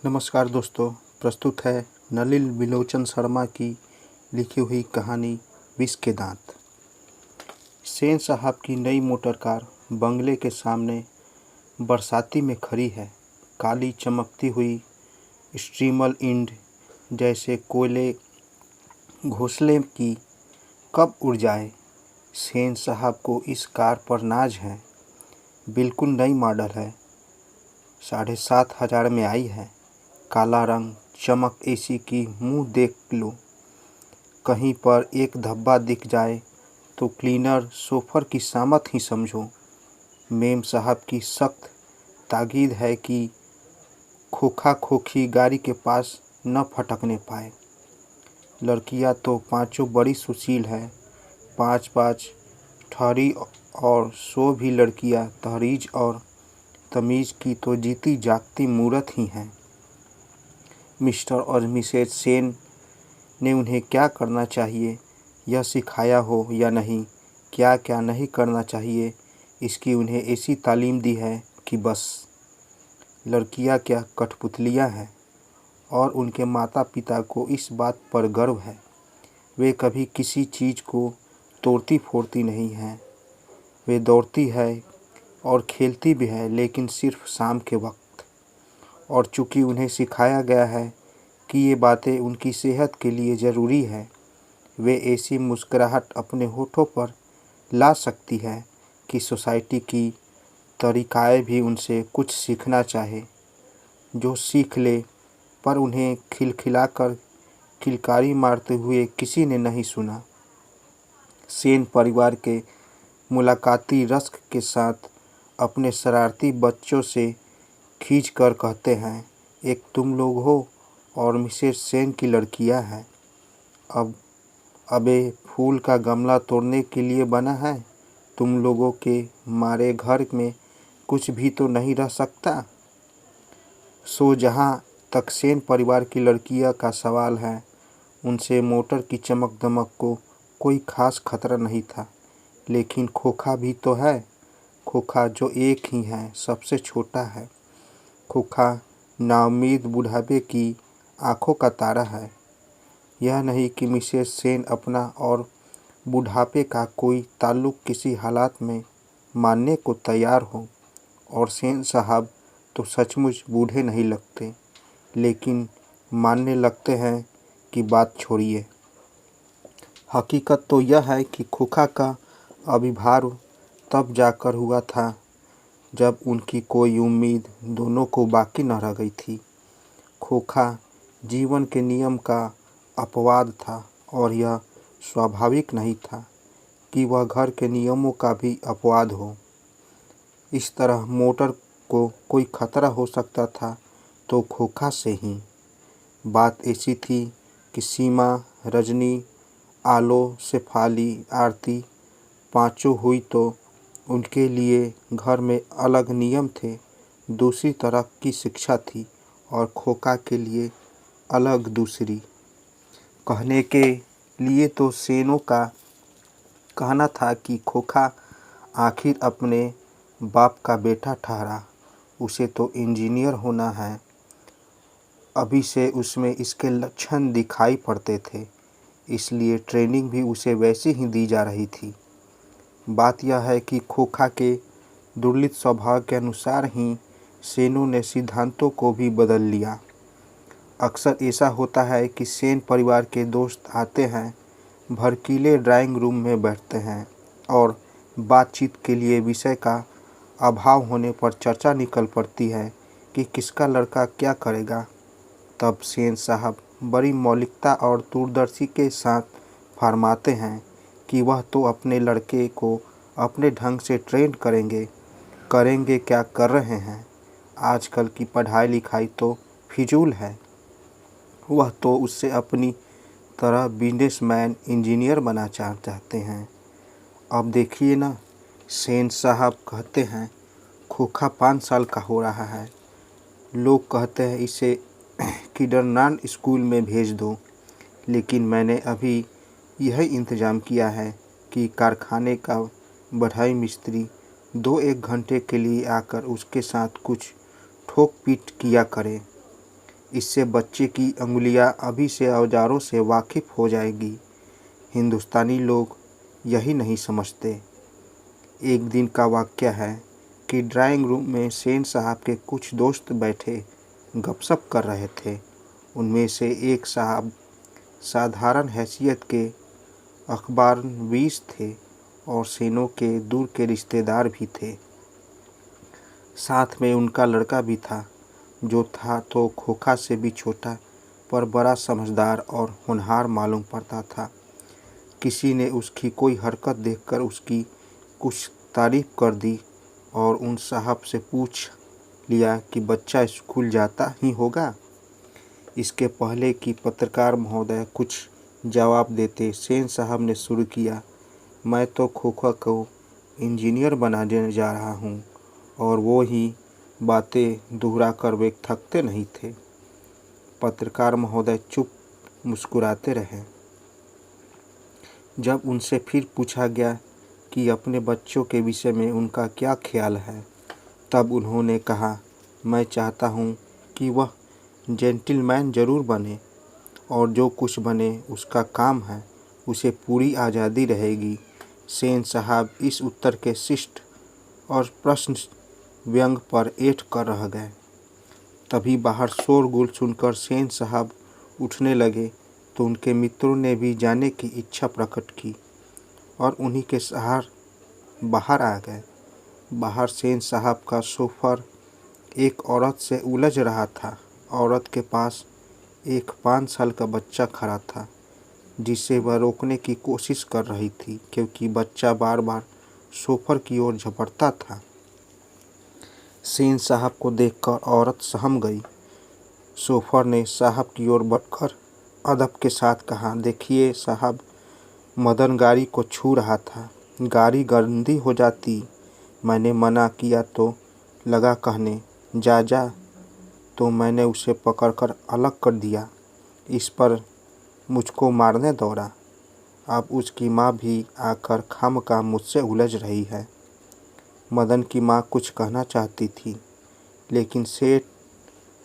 नमस्कार दोस्तों, प्रस्तुत है नलिन विलोचन शर्मा की लिखी हुई कहानी विष के दांत। सेन साहब की नई मोटर कार बंगले के सामने बरसाती में खड़ी है। काली चमकती हुई स्ट्रीमल इंड जैसे कोयले घोंसले की कब उड़ जाए। सेन साहब को इस कार पर नाज है। बिल्कुल नई मॉडल है, 7,500 में आई है। काला रंग, चमक एसी की मुंह देख लो। कहीं पर एक धब्बा दिख जाए तो क्लीनर सोफर की सामत ही समझो। मेम साहब की सख्त ताकीद है कि खोखा खोखी गाड़ी के पास न फटकने पाए। लड़कियां तो पांचों बड़ी सुशील है। 5-5 ठहरी और 100 भी लड़कियां तहरीज और तमीज़ की तो जीती जागती मूरत ही हैं। मिस्टर और मिसेज सेन ने उन्हें क्या करना चाहिए यह सिखाया हो या नहीं, क्या क्या नहीं करना चाहिए इसकी उन्हें ऐसी तालीम दी है कि बस। लड़कियां क्या कठपुतलियां हैं और उनके माता पिता को इस बात पर गर्व है। वे कभी किसी चीज़ को तोड़ती फोड़ती नहीं हैं। वे दौड़ती है और खेलती भी है, लेकिन सिर्फ शाम के वक्त। और चूँकि उन्हें सिखाया गया है कि ये बातें उनकी सेहत के लिए ज़रूरी है, वे ऐसी मुस्कुराहट अपने होठों पर ला सकती है कि सोसाइटी की तरीक़ाएँ भी उनसे कुछ सीखना चाहे। जो सीख ले, पर उन्हें खिलखिलाकर किलकारी मारते हुए किसी ने नहीं सुना। सेन परिवार के मुलाकाती रश्क के साथ अपने शरारती बच्चों से खींच कर कहते हैं, एक तुम लोग हो और मिसेस सेन की लड़कियां हैं। अबे फूल का गमला तोड़ने के लिए बना है। तुम लोगों के मारे घर में कुछ भी तो नहीं रह सकता। सो जहाँ तक सेन परिवार की लड़कियां का सवाल है, उनसे मोटर की चमक दमक को कोई खास खतरा नहीं था। लेकिन खोखा भी तो है। खोखा जो एक ही है, सबसे छोटा है। खोखा नाउम्मीद बुढ़ापे की आंखों का तारा है। यह नहीं कि मिसेस सेन अपना और बुढ़ापे का कोई ताल्लुक किसी हालात में मानने को तैयार हो, और सेन साहब तो सचमुच बूढ़े नहीं लगते, लेकिन मानने लगते हैं कि बात छोड़िए। हकीकत तो यह है कि खोखा का आविर्भाव तब जाकर हुआ था जब उनकी कोई उम्मीद दोनों को बाकी न रह गई थी। खोखा जीवन के नियम का अपवाद था, और यह स्वाभाविक नहीं था कि वह घर के नियमों का भी अपवाद हो। इस तरह मोटर को कोई खतरा हो सकता था तो खोखा से ही। बात ऐसी थी कि सीमा, रजनी, आलो, शेफाली, आरती पांचों हुई तो उनके लिए घर में अलग नियम थे, दूसरी तरह की शिक्षा थी, और खोखा के लिए अलग दूसरी। कहने के लिए तो सेनों का कहना था कि खोखा आखिर अपने बाप का बेटा ठहरा, उसे तो इंजीनियर होना है। अभी से उसमें इसके लक्षण दिखाई पड़ते थे, इसलिए ट्रेनिंग भी उसे वैसी ही दी जा रही थी। बात यह है कि खोखा के दुर्लभ स्वभाव के अनुसार ही सेनों ने सिद्धांतों को भी बदल लिया। अक्सर ऐसा होता है कि सेन परिवार के दोस्त आते हैं, भड़कीले ड्राइंग रूम में बैठते हैं और बातचीत के लिए विषय का अभाव होने पर चर्चा निकल पड़ती है कि किसका लड़का क्या करेगा। तब सेन साहब बड़ी मौलिकता और दूरदर्शी के साथ फरमाते हैं कि वह तो अपने लड़के को अपने ढंग से ट्रेन करेंगे क्या कर रहे हैं। आजकल की पढ़ाई लिखाई तो फिजूल है। वह तो उससे अपनी तरह बिजनेसमैन, इंजीनियर बना चाहते हैं। अब देखिए ना, सेन साहब कहते हैं, खोखा 5 साल का हो रहा है। लोग कहते हैं इसे किंडरगार्टन स्कूल में भेज दो, लेकिन मैंने अभी यह इंतज़ाम किया है कि कारखाने का बढ़ई मिस्त्री 2-1 घंटे के लिए आकर उसके साथ कुछ ठोक पीट किया करे। इससे बच्चे की अंगुलियां अभी से औजारों से वाकिफ हो जाएगी। हिंदुस्तानी लोग यही नहीं समझते। एक दिन का वाक़या है कि ड्राइंग रूम में सेन साहब के कुछ दोस्त बैठे गपशप कर रहे थे। उनमें से एक साहब साधारण हैसियत के अखबारनवीस थे और सेनों के दूर के रिश्तेदार भी थे। साथ में उनका लड़का भी था, जो था तो खोखा से भी छोटा पर बड़ा समझदार और होनहार मालूम पड़ता था। किसी ने उसकी कोई हरकत देखकर उसकी कुछ तारीफ कर दी और उन साहब से पूछ लिया कि बच्चा स्कूल जाता ही होगा। इसके पहले कि पत्रकार महोदय कुछ जवाब देते, सेन साहब ने शुरू किया, मैं तो खोखा को इंजीनियर बनाने जा रहा हूँ। और वो ही बातें दोहरा कर वे थकते नहीं थे। पत्रकार महोदय चुप मुस्कुराते रहे। जब उनसे फिर पूछा गया कि अपने बच्चों के विषय में उनका क्या ख्याल है, तब उन्होंने कहा, मैं चाहता हूँ कि वह जेंटिलमैन ज़रूर बने और जो कुछ बने उसका काम है, उसे पूरी आज़ादी रहेगी। सेन साहब इस उत्तर के शिष्ट और प्रश्न व्यंग पर ऐंठ कर रह गए। तभी बाहर शोरगुल सुनकर सेन साहब उठने लगे तो उनके मित्रों ने भी जाने की इच्छा प्रकट की और उन्हीं के सहार बाहर आ गए। बाहर सेन साहब का शोफर एक औरत से उलझ रहा था। औरत के पास एक 5 साल का बच्चा खड़ा था, जिसे वह रोकने की कोशिश कर रही थी, क्योंकि बच्चा बार बार शोफर की ओर झपटता था। सेन साहब को देखकर औरत सहम गई। शोफर ने साहब की ओर बढ़कर अदब के साथ कहा, देखिए साहब, मदन गाड़ी को छू रहा था, गाड़ी गंदी हो जाती। मैंने मना किया तो लगा कहने, जा जा, तो मैंने उसे पकड़कर अलग कर दिया। इस पर मुझको मारने दौड़ा। अब उसकी माँ भी आकर खामखा मुझसे उलझ रही है। मदन की माँ कुछ कहना चाहती थी, लेकिन सेठ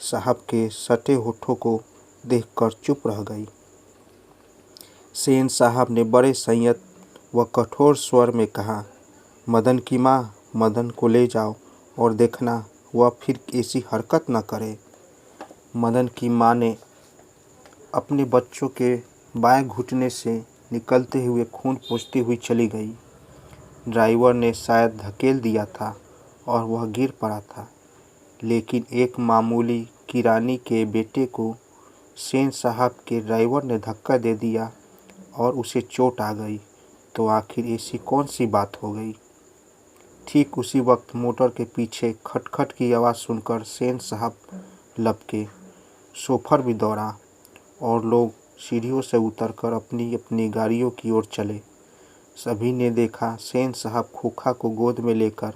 साहब के सटे होठों को देखकर चुप रह गई। सेन साहब ने बड़े संयत व कठोर स्वर में कहा, मदन की माँ, मदन को ले जाओ और देखना वह फिर ऐसी हरकत न करे। मदन की माँ ने अपने बच्चों के बाएं घुटने से निकलते हुए खून पोंछती हुई चली गई। ड्राइवर ने शायद धकेल दिया था और वह गिर पड़ा था, लेकिन एक मामूली किरानी के बेटे को सेन साहब के ड्राइवर ने धक्का दे दिया और उसे चोट आ गई, तो आखिर ऐसी कौन सी बात हो गई। ठीक उसी वक्त मोटर के पीछे खटखट की आवाज़ सुनकर सेन साहब लपके। शोफर भी दौड़ा और लोग सीढ़ियों से उतरकर अपनी अपनी गाड़ियों की ओर चले। सभी ने देखा सेन साहब खोखा को गोद में लेकर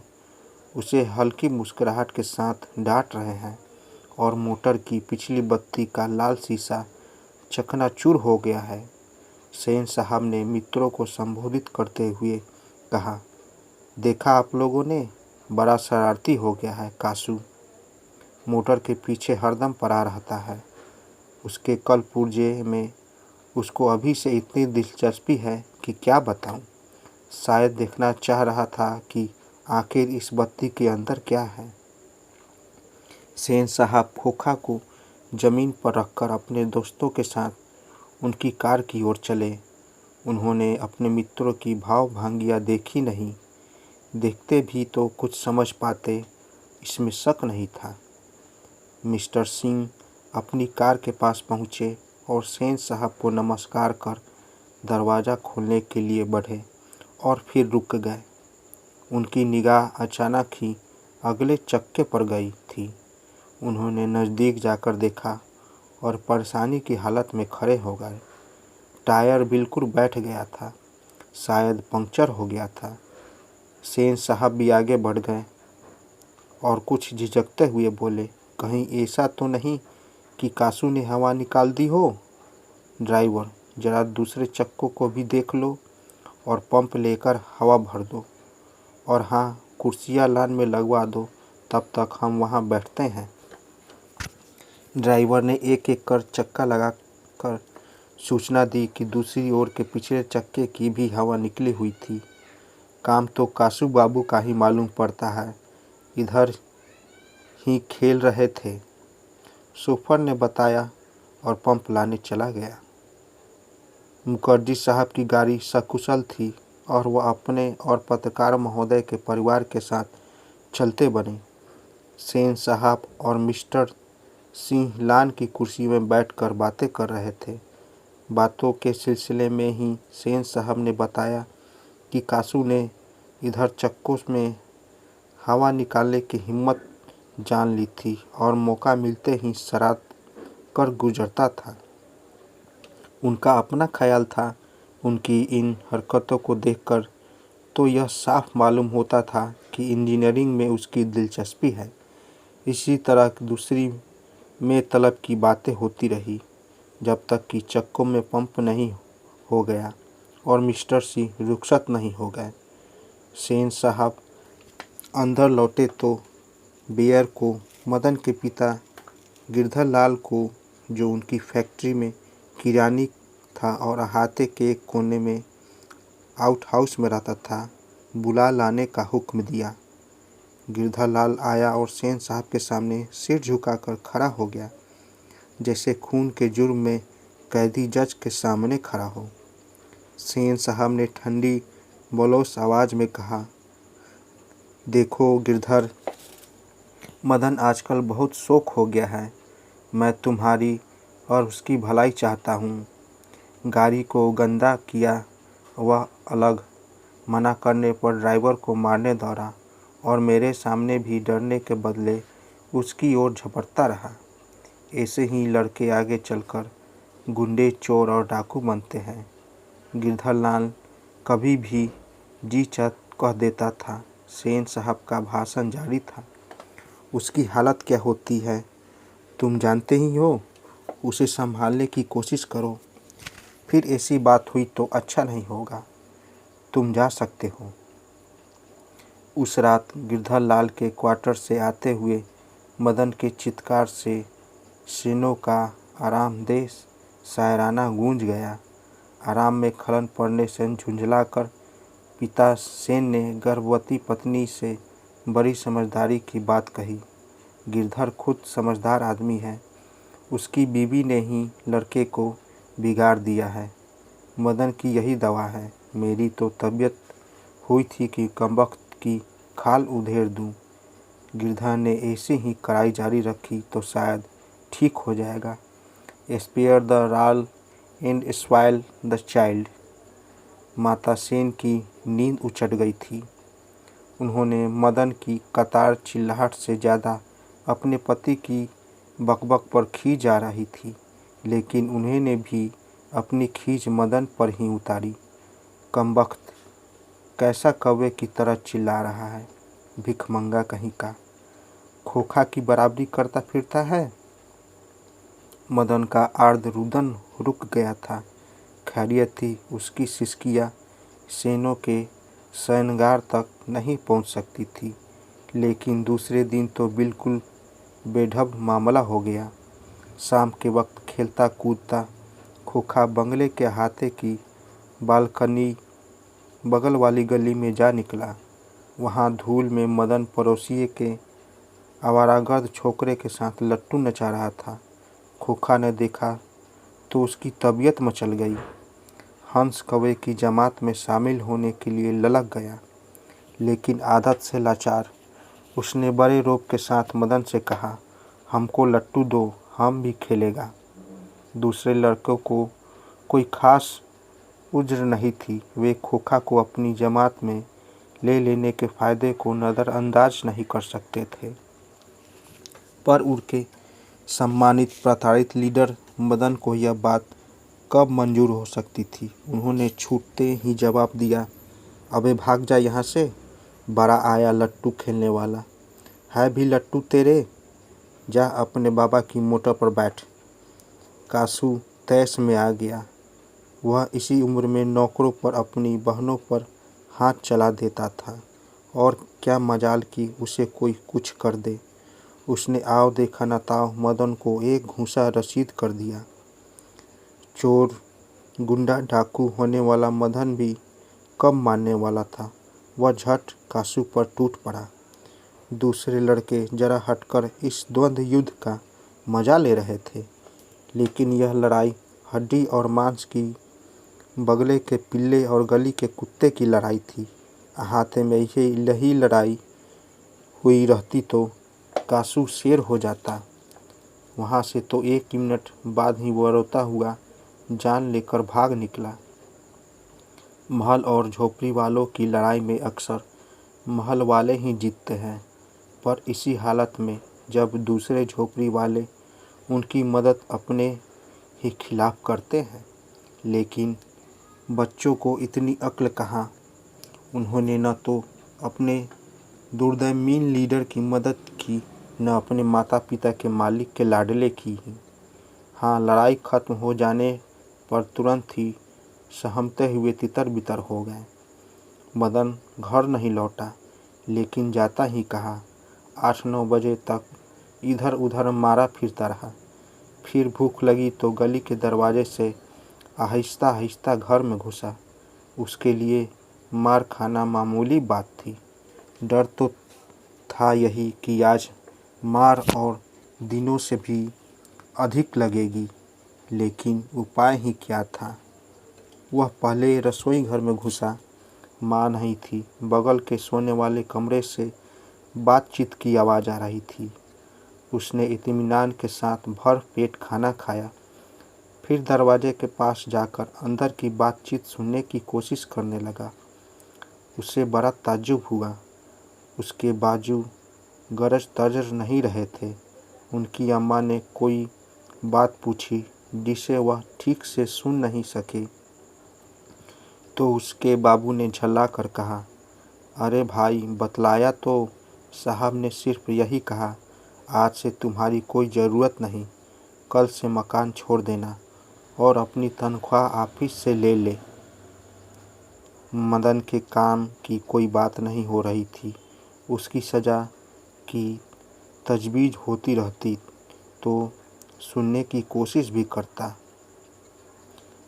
उसे हल्की मुस्कुराहट के साथ डांट रहे हैं और मोटर की पिछली बत्ती का लाल शीशा चकनाचूर हो गया है। सेन साहब ने मित्रों को संबोधित करते हुए कहा, देखा आप लोगों ने, बड़ा शरारती हो गया है कासू। मोटर के पीछे हरदम पड़ा रहता है। उसके कल पुर्जे में उसको अभी से इतनी दिलचस्पी है कि क्या बताऊं। शायद देखना चाह रहा था कि आखिर इस बत्ती के अंदर क्या है। सेन साहब खोखा को जमीन पर रखकर अपने दोस्तों के साथ उनकी कार की ओर चले। उन्होंने अपने मित्रों की भाव-भंगियाँ देखी नहीं। देखते भी तो कुछ समझ पाते, इसमें शक नहीं था। मिस्टर सिंह अपनी कार के पास पहुँचे और सेन साहब को नमस्कार कर दरवाज़ा खोलने के लिए बढ़े और फिर रुक गए। उनकी निगाह अचानक ही अगले चक्के पर गई थी। उन्होंने नज़दीक जाकर देखा और परेशानी की हालत में खड़े हो गए। टायर बिल्कुल बैठ गया था, शायद पंक्चर हो गया था। सेन साहब भी आगे बढ़ गए और कुछ झिझकते हुए बोले, कहीं ऐसा तो नहीं कि कासू ने हवा निकाल दी हो। ड्राइवर, ज़रा दूसरे चक्कों को भी देख लो और पंप लेकर हवा भर दो। और हाँ, कुर्सियाँ लाइन में लगवा दो, तब तक हम वहाँ बैठते हैं। ड्राइवर ने एक एक कर चक्का लगा कर सूचना दी कि दूसरी ओर के पिछले चक्के की भी हवा निकली हुई थी। काम तो कासू बाबू का ही मालूम पड़ता है, इधर ही खेल रहे थे, शोफर ने बताया और पंप लाने चला गया। मुखर्जी साहब की गाड़ी सकुशल थी और वह अपने और पत्रकार महोदय के परिवार के साथ चलते बने। सेन साहब और मिस्टर सिंह लान की कुर्सी में बैठकर बातें कर रहे थे। बातों के सिलसिले में ही सेन साहब ने बताया कि कासू ने इधर चक्कों में हवा निकालने की हिम्मत जान ली थी और मौका मिलते ही शराब कर गुजरता था। उनका अपना ख्याल था। उनकी इन हरकतों को देखकर तो यह साफ मालूम होता था कि इंजीनियरिंग में उसकी दिलचस्पी है। इसी तरह दूसरी में तलब की बातें होती रही जब तक कि चक्कों में पंप नहीं हो गया और मिस्टर सी रुखसत नहीं हो गए। सेन साहब अंदर लौटे तो बेयर को, मदन के पिता गिरधर लाल को, जो उनकी फैक्ट्री में किरानी था और अहाते के एक कोने में आउट हाउस में रहता था, बुला लाने का हुक्म दिया। गिरधर लाल आया और सेन साहब के सामने सिर झुकाकर खड़ा हो गया, जैसे खून के जुर्म में कैदी जज के सामने खड़ा हो। सेन साहब ने ठंडी बलोच आवाज़ में कहा, देखो गिरधर, मदन आजकल बहुत शौक हो गया है। मैं तुम्हारी और उसकी भलाई चाहता हूँ। गाड़ी को गंदा किया वह अलग, मना करने पर ड्राइवर को मारने दौड़ा और मेरे सामने भी डरने के बदले उसकी ओर झपटता रहा। ऐसे ही लड़के आगे चलकर गुंडे, चोर और डाकू बनते हैं। गिरधर लाल कभी भी जी चट कह देता था। सेन साहब का भाषण जारी था। उसकी हालत क्या होती है तुम जानते ही हो। उसे संभालने की कोशिश करो। फिर ऐसी बात हुई तो अच्छा नहीं होगा। तुम जा सकते हो। उस रात गिरधर लाल के क्वार्टर से आते हुए मदन के चित्कार से सेनों का आरामदेह शायराना गूंज गया। आराम में खलन पड़ने से झुंझलाकर पिता सेन ने गर्भवती पत्नी से बड़ी समझदारी की बात कही। गिरधर खुद समझदार आदमी है। उसकी बीवी ने ही लड़के को बिगाड़ दिया है। मदन की यही दवा है। मेरी तो तबीयत हुई थी कि कमबख्त की खाल उधेड़ दूं। गिरधर ने ऐसे ही कड़ाई जारी रखी तो शायद ठीक हो जाएगा। स्पेयर द राल एंड स्पॉइल द चाइल्ड। माता सेन की नींद उचट गई थी। उन्होंने मदन की कतार चिल्लाहट से ज़्यादा अपने पति की बकबक पर खींच जा रही थी, लेकिन उन्होंने भी अपनी खींच मदन पर ही उतारी। कमबख्त, कैसा कौवे की तरह चिल्ला रहा है, भिखमंगा कहीं का, खोखा की बराबरी करता फिरता है। मदन का आर्द रुदन रुक गया था। खैरियत थी। उसकी सिसकियाँ सेनों के शयनगार तक नहीं पहुंच सकती थी, लेकिन दूसरे दिन तो बिल्कुल बेढब मामला हो गया। शाम के वक्त खेलता कूदता खोखा बंगले के अहाते की बालकनी बगल वाली गली में जा निकला। वहाँ धूल में मदन पड़ोसिए के आवारागर्द छोकरे के साथ लट्टू नचा रहा था। खोखा ने देखा तो उसकी तबीयत मचल गई। हंस कौवे की जमात में शामिल होने के लिए ललक गया, लेकिन आदत से लाचार उसने बड़े रोब के साथ मदन से कहा, हमको लट्टू दो, हम भी खेलेगा। दूसरे लड़कों को कोई खास उज्र नहीं थी। वे खोखा को अपनी जमात में ले लेने के फ़ायदे को नज़रअंदाज नहीं कर सकते थे। पर उनके सम्मानित प्रताड़ित लीडर मदन को यह बात कब मंजूर हो सकती थी। उन्होंने छूटते ही जवाब दिया, अबे भाग जा यहाँ से, बड़ा आया लट्टू खेलने वाला है भी लट्टू तेरे, जा अपने बाबा की मोटर पर बैठ। कासू तैश में आ गया। वह इसी उम्र में नौकरों पर, अपनी बहनों पर हाथ चला देता था और क्या मजाल कि उसे कोई कुछ कर दे। उसने आव देखा न ताव मदन को एक घूंसा रसीद कर दिया। चोर गुंडा डाकू होने वाला मदन भी कब मानने वाला था। वह झट कासू पर टूट पड़ा। दूसरे लड़के जरा हटकर इस द्वंद्व युद्ध का मजा ले रहे थे, लेकिन यह लड़ाई हड्डी और मांस की, बगले के पिल्ले और गली के कुत्ते की लड़ाई थी। अहाते में यही लड़ाई हुई रहती तो कासू शेर हो जाता। वहाँ से तो 1 मिनट बाद ही वह रोता हुआ जान लेकर भाग निकला। महल और झोपड़ी वालों की लड़ाई में अक्सर महल वाले ही जीतते हैं, पर इसी हालत में जब दूसरे झोपड़ी वाले उनकी मदद अपने ही खिलाफ करते हैं। लेकिन बच्चों को इतनी अक्ल कहाँ। उन्होंने न तो अपने दुर्दयमीन लीडर की मदद की, न अपने माता पिता के मालिक के लाडले की ही। हाँ, लड़ाई खत्म हो जाने पर तुरंत ही सहमते हुए तितर बितर हो गए। मदन घर नहीं लौटा, लेकिन जाता ही कहा 8-9 बजे तक इधर उधर मारा फिरता रहा। फिर भूख लगी तो गली के दरवाजे से आहिस्ता आहिस्ता घर में घुसा। उसके लिए मार खाना मामूली बात थी। डर तो था यही कि आज मार और दिनों से भी अधिक लगेगी, लेकिन उपाय ही क्या था। वह पहले रसोई घर में घुसा। माँ नहीं थी। बगल के सोने वाले कमरे से बातचीत की आवाज़ आ रही थी। उसने इत्मीनान के साथ भर पेट खाना खाया, फिर दरवाजे के पास जाकर अंदर की बातचीत सुनने की कोशिश करने लगा। उसे बड़ा ताज्जुब हुआ। उसके बाजू गरज तर्ज नहीं रहे थे। उनकी अम्मा ने कोई बात पूछी जिसे वह ठीक से सुन नहीं सके, तो उसके बाबू ने झल्ला कर कहा, अरे भाई, बतलाया तो साहब ने सिर्फ यही कहा, आज से तुम्हारी कोई ज़रूरत नहीं, कल से मकान छोड़ देना और अपनी तनख्वाह ऑफिस से ले ले। मदन के काम की कोई बात नहीं हो रही थी। उसकी सज़ा की तजवीज़ होती रहती तो सुनने की कोशिश भी करता।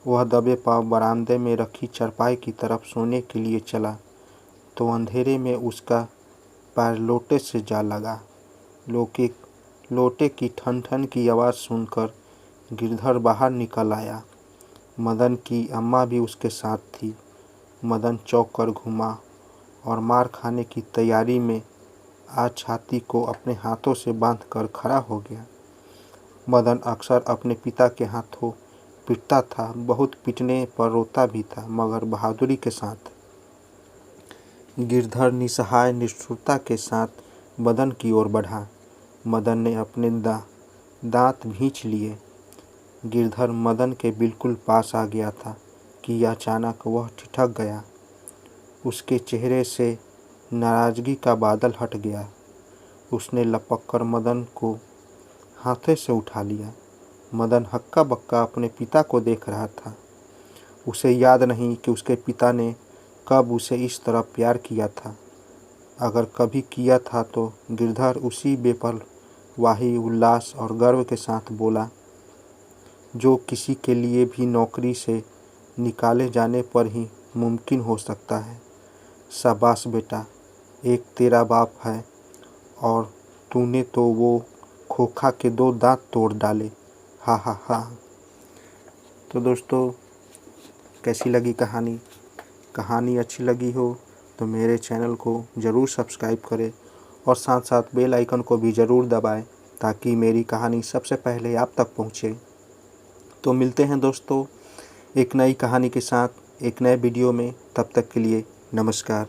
वह दबे पांव बरामदे में रखी चारपाई की तरफ सोने के लिए चला तो अंधेरे में उसका पैर लोटे से जा लगा। लोटे की ठन ठन की आवाज़ सुनकर गिरधर बाहर निकल आया। मदन की अम्मा भी उसके साथ थी। मदन चौंक कर घूमा और मार खाने की तैयारी में आज छाती को अपने हाथों से बांधकर खड़ा हो गया। मदन अक्सर अपने पिता के हाथों पिटता था, बहुत पिटने पर रोता भी था, मगर बहादुरी के साथ। गिरधर निसहाय निष्ठुरता के साथ मदन की ओर बढ़ा। मदन ने अपने दांत भींच लिए। गिरधर मदन के बिल्कुल पास आ गया था कि अचानक वह ठिठक गया। उसके चेहरे से नाराज़गी का बादल हट गया। उसने लपक कर मदन को हाथे से उठा लिया। मदन हक्का बक्का अपने पिता को देख रहा था। उसे याद नहीं कि उसके पिता ने कब उसे इस तरह प्यार किया था। अगर कभी किया था तो गिरधर उसी बेपरवाही, उल्लास और गर्व के साथ बोला जो किसी के लिए भी नौकरी से निकाले जाने पर ही मुमकिन हो सकता है। शाबाश बेटा, एक तेरा बाप है और तूने तो वो खोखा के 2 दांत तोड़ डाले। हा हा हा। तो दोस्तों, कैसी लगी कहानी? कहानी अच्छी लगी हो तो मेरे चैनल को ज़रूर सब्सक्राइब करें और साथ साथ बेल आइकन को भी ज़रूर दबाएं ताकि मेरी कहानी सबसे पहले आप तक पहुंचे। तो मिलते हैं दोस्तों एक नई कहानी के साथ एक नए वीडियो में। तब तक के लिए नमस्कार।